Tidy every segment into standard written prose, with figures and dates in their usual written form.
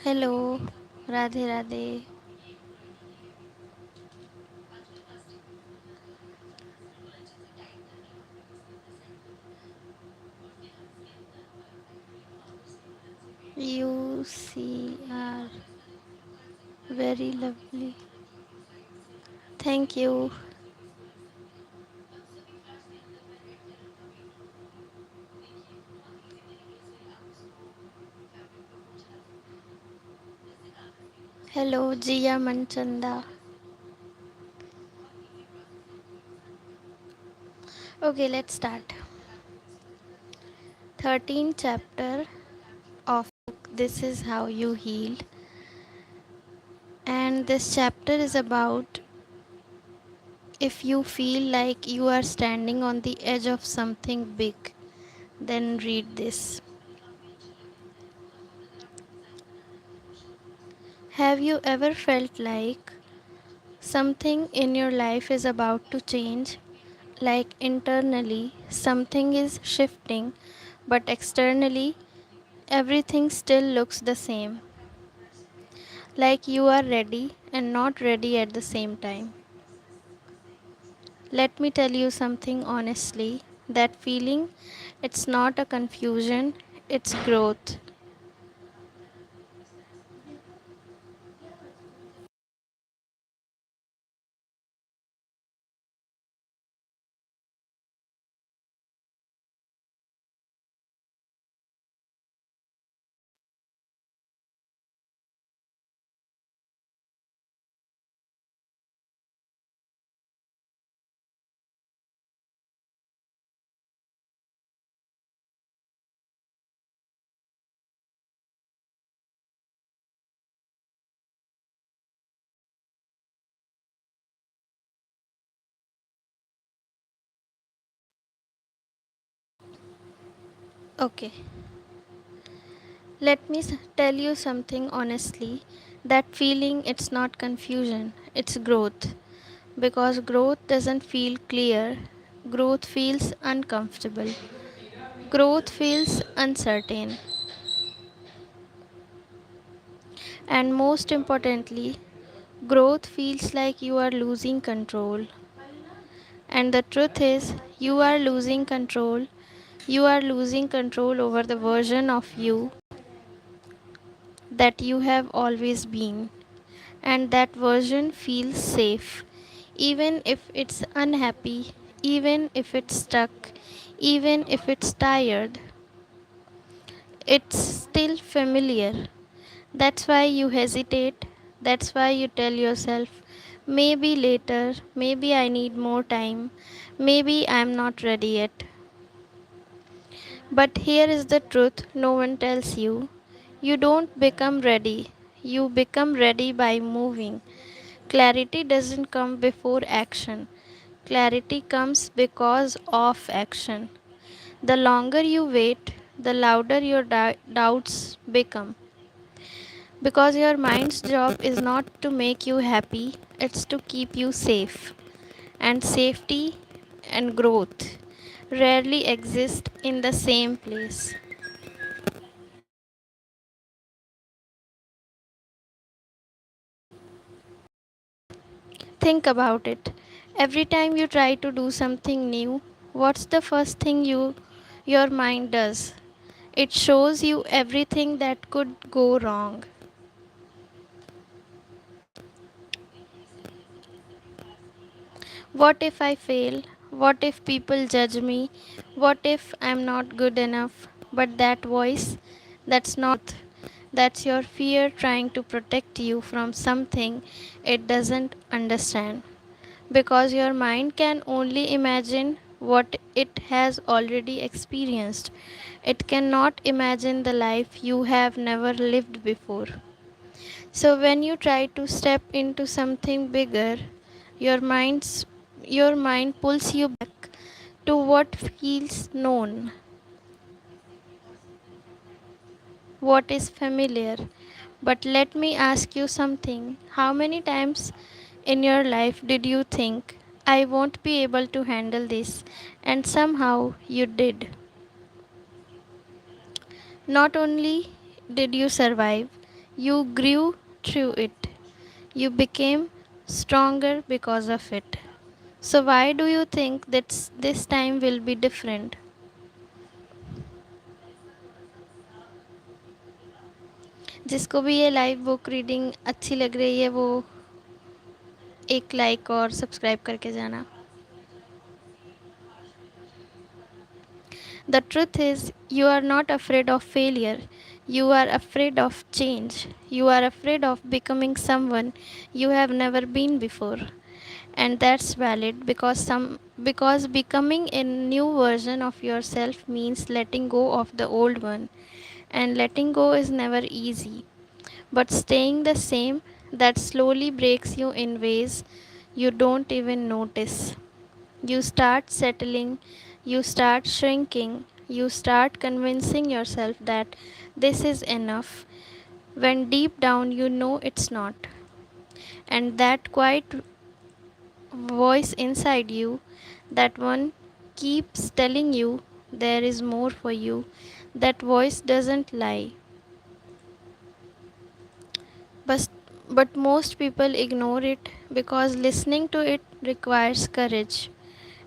Hello, Radhe Radhe. You see are very lovely. Thank you. Hello, Jia Manchanda. Okay, let's start. 13th chapter of book This Is How You Healed. And this chapter is about if you feel like you are standing on the edge of something big, then read this. Have you ever felt like something in your life is about to change? Like internally, something is shifting, but externally, everything still looks the same. Like you are ready and not ready at the same time. Let me tell you something honestly. That feeling, it's not a confusion, it's growth. Okay, let me tell you something honestly. That feeling, it's not confusion, it's growth. Because growth doesn't feel clear, growth feels uncomfortable, growth feels uncertain, and most importantly, growth feels like you are losing control. And the truth is, you are losing control. You are losing control over the version of you that you have always been. And that version feels safe, even if it's unhappy, even if it's stuck, even if it's tired. It's still familiar. That's why you hesitate. That's why you tell yourself, maybe later, maybe I need more time, maybe I'm not ready yet. But here is the truth no one tells you. You don't become ready, you become ready by moving. Clarity doesn't come before action, clarity comes because of action. The longer you wait, the louder your doubts become. Because your mind's job is not to make you happy, it's to keep you safe. And safety and growth rarely exist in the same place. Think about it. Every time you try to do something new, what's the first thing your mind does? It shows you everything that could go wrong. What if I fail? What if people judge me? What if I'm not good enough? But that voice, that's not growth. That's your fear trying to protect you from something it doesn't understand. Because your mind can only imagine what it has already experienced. It cannot imagine the life you have never lived before. So when you try to step into something bigger, your mind's your mind pulls you back to what feels known, what is familiar. But let me ask you something. How many times in your life did you think, I won't be able to handle this? And somehow you did. Not only did you survive, You grew through it. You became stronger because of it. So, why do you think that this time will be different? जिसको भी ये live book reading अच्छी लग रही है वो एक like और सब्सक्राइब करके जाना. The truth is, you are not afraid of failure. You are afraid of change. You are afraid of becoming someone you have never been before. And that's valid because becoming a new version of yourself means letting go of the old one. And letting go is never easy. But staying the same, that slowly breaks you in ways you don't even notice. You start settling, you start shrinking, you start convincing yourself that this is enough when deep down you know it's not. And that quiet voice inside you, that one keeps telling you there is more for you. That voice doesn't lie. But, but most people ignore it because listening to it requires courage.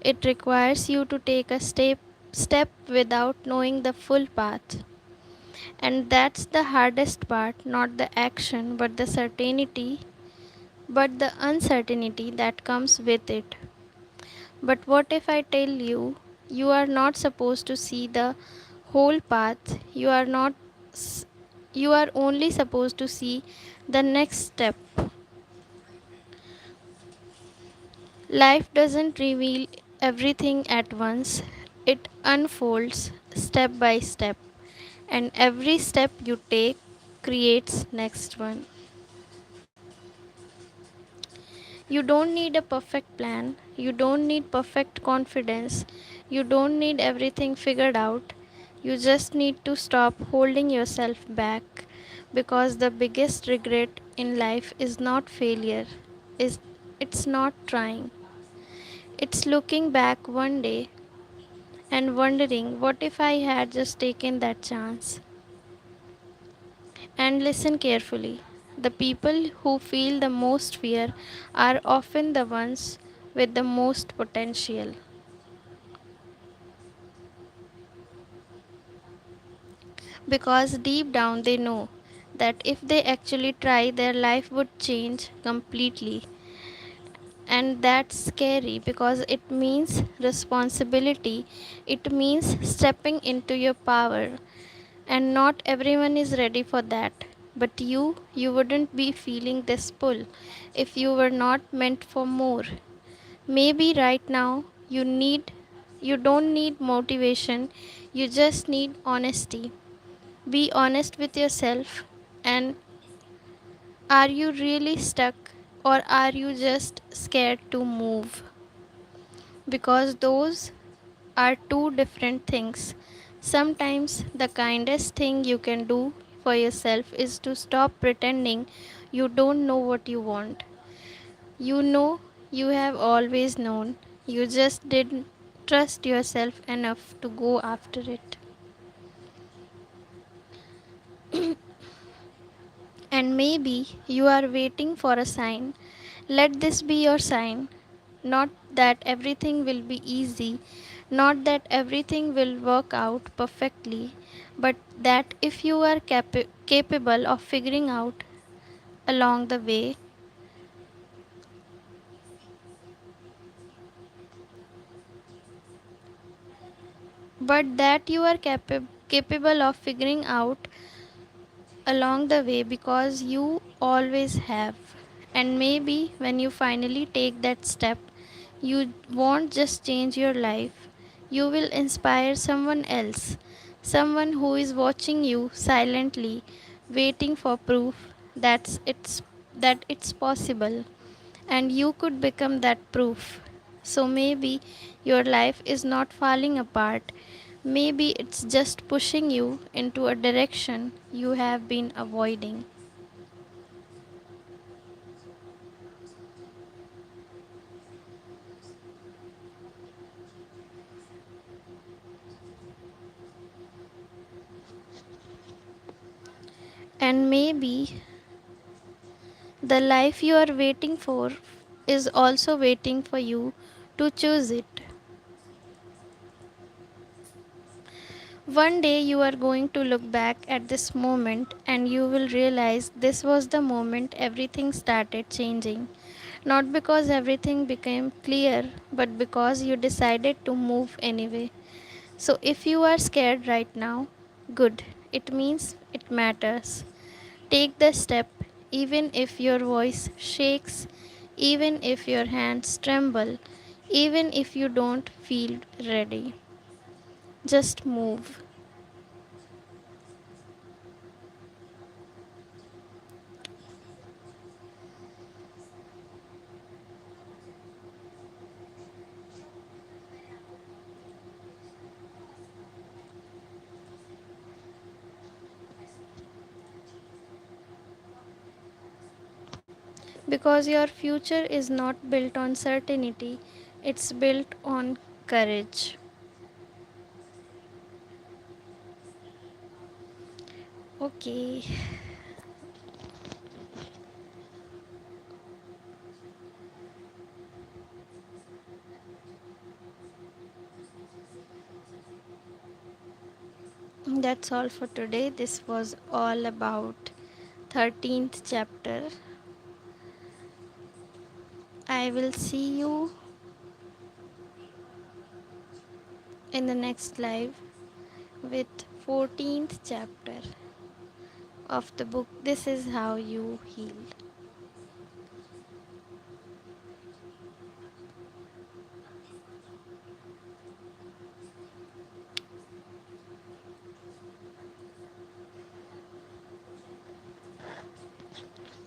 It requires you to take a step without knowing the full path. And that's the hardest part, not the action, but the uncertainty that comes with it. But what if I tell you you are not supposed to see the whole path? You are only supposed to see the next step. Life doesn't reveal everything at once. It unfolds step by step, and every step you take creates next one. You don't need a perfect plan. You don't need perfect confidence. You don't need everything figured out. You just need to stop holding yourself back because the biggest regret in life is not failure. Is it's not trying. It's looking back one day and wondering what if I had just taken that chance. And listen carefully. The people who feel the most fear are often the ones with the most potential because deep down they know that if they actually try, their life would change completely. And that's scary because it means responsibility, it means stepping into your power, and not everyone is ready for that. But you wouldn't be feeling this pull if you were not meant for more. Maybe right now you don't need motivation, you just need honesty. Be honest with yourself, and are you really stuck or are you just scared to move? Because those are two different things. Sometimes the kindest thing you can do for yourself is to stop pretending you don't know what you want. You know, you have always known. You just didn't trust yourself enough to go after it. And maybe you are waiting for a sign. Let this be your sign. Not that everything will be easy, not that everything will work out perfectly, but that if you are capable of figuring out along the way, but that you are capable of figuring out along the way because you always have. And maybe when you finally take that step, you won't just change your life, you will inspire someone else, someone who is watching you silently, waiting for proof that it's possible, and you could become that proof. So maybe your life is not falling apart. Maybe it's just pushing you into a direction you have been avoiding. And maybe the life you are waiting for is also waiting for you to choose it. One day you are going to look back at this moment and you will realize this was the moment everything started changing. Not because everything became clear, but because you decided to move anyway. So if you are scared right now, good. It means it matters. Take the step, even if your voice shakes, even if your hands tremble, even if you don't feel ready. Just move. Because your future is not built on certainty, it's built on courage. Okay, that's all for today. This was all about 13th chapter. I will see you in the next live with 14th chapter of the book This Is How You Heal.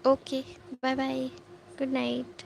Okay, bye bye. Good night.